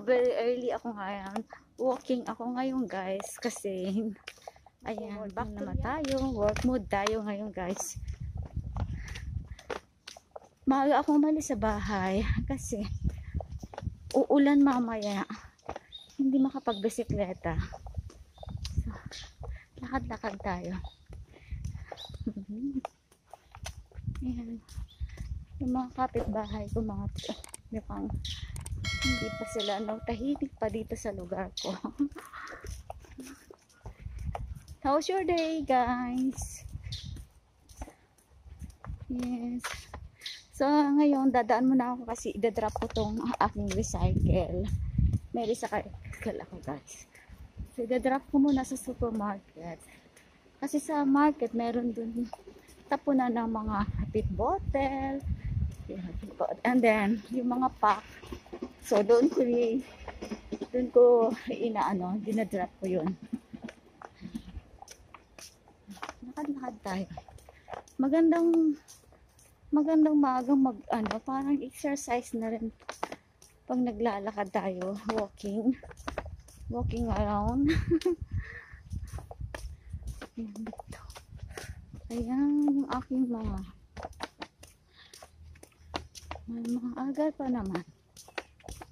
very early ako ngayon. Walking ako ngayon guys. Kasi, ayan, back naman tayo. Work mode tayo ngayon guys. Maaga ako umalis sa bahay. Kasi, uulan mamaya. Hindi makapagbisikleta. So, lakad-lakad tayo. Ayan. Yung mga kapitbahay ko, mga mukhang hindi pa sila, tahimik pa dito sa lugar ko. How's your day, guys? Yes. So, ngayon, dadaan muna ako kasi idadrop ko tong aking recycle. May recycle ako, guys. So, idadrop ko muna sa supermarket. Kasi sa market, meron dun tapunan ng mga pit bottle. And then, yung mga pack. So, doon ko dinadrop ko yun. Lakad-lakad tayo. Magandang maagang parang exercise na rin pag naglalakad tayo, walking around. Ayan yung aking mga agar pa naman.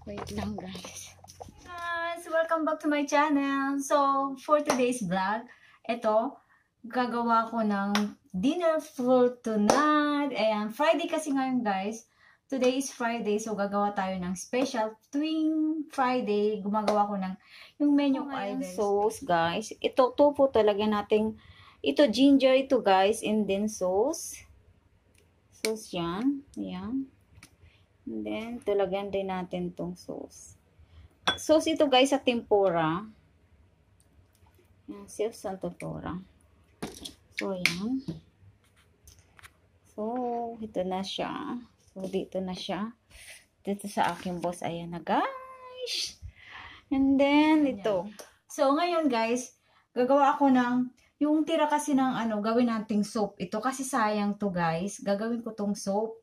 Wait lang guys. Guys, welcome back to my channel. So, for today's vlog, ito, gagawa ko ng dinner for tonight. Ayan, Friday kasi ngayon guys. Today is Friday, so gagawa tayo ng special. Tuwing Friday, gumagawa ko ng yung menu items. Sauce guys. Ito, tofu talaga nating, ito ginger ito guys, and then sauce. Sauce yan. Ayan. And then, talagan din natin tong sauce. Sauce ito guys sa tempura. Yan, sauce sa tempura. So, yan. So, ito na siya. So, dito na siya. Dito sa aking boss. Ayan na guys. And then, ito. So, ngayon guys, gagawa ako ng, yung tira kasi ng gawin nating soup. Ito kasi sayang to guys. Gagawin ko tong soup.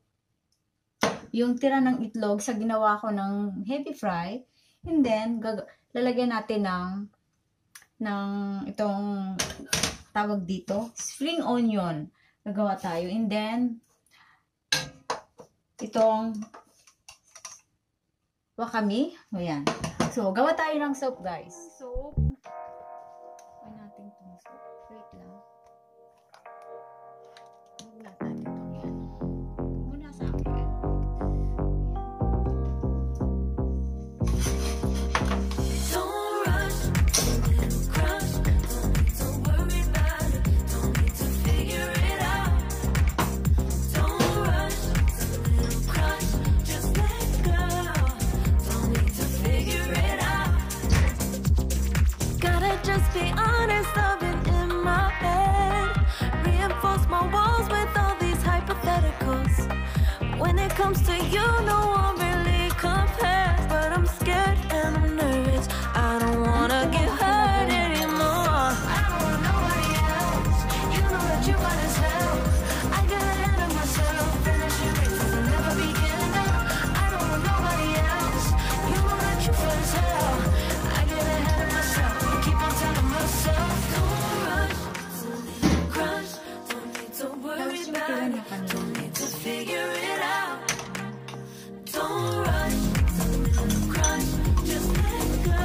Yung tira ng itlog sa ginawa ko ng heavy fry, and then lalagyan natin ng itong tawag dito, spring onion. Gagawa tayo, and then itong wakame. Ayan. So, gawa tayo ng soup, guys. Soup. Gawin natin itong soup. Wait lang. Huwag natin itong yan. Muna sa akin. Comes to you, no one really compares, but I'm scared and I'm nervous. I don't wanna get hurt anymore. I don't want nobody else. You know that you got as hell. I got ahead of myself, finishing races and never begin. I don't want nobody else. You know that you fun as hell. I get ahead of myself, keep on telling myself, don't rush, don't crush, don't need to worry about it, don't need to figure it out. Don't rush, don't crush, just let go.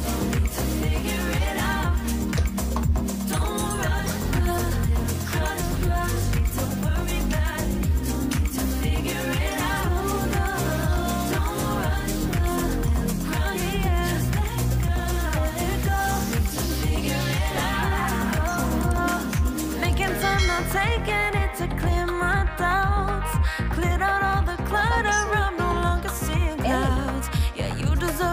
Don't need to figure it out. Don't rush, don't crush, don't worry about it. Don't need to figure it out. Don't rush, don't crush, just let go. Don't need to figure it out. Making time, not taking it to clear my doubts. Cleared out all the clutter.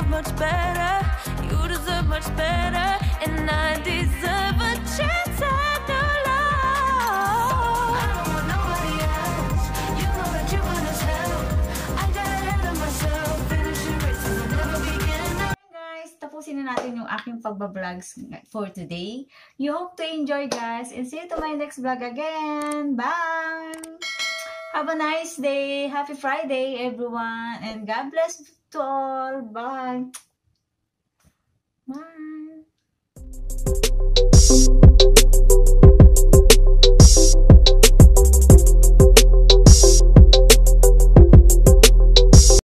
Much better, you deserve much better, and I deserve a chance at your love. I don't want nobody else. You know that you want as hell. I got ahead of myself, finishing races and never begin. Guys, tapusin na natin yung aking pagbablog for today. You hope to enjoy guys, and see you to my next vlog again. Bye! Have a nice day. Happy Friday everyone, and God bless to all. Bye! Bye!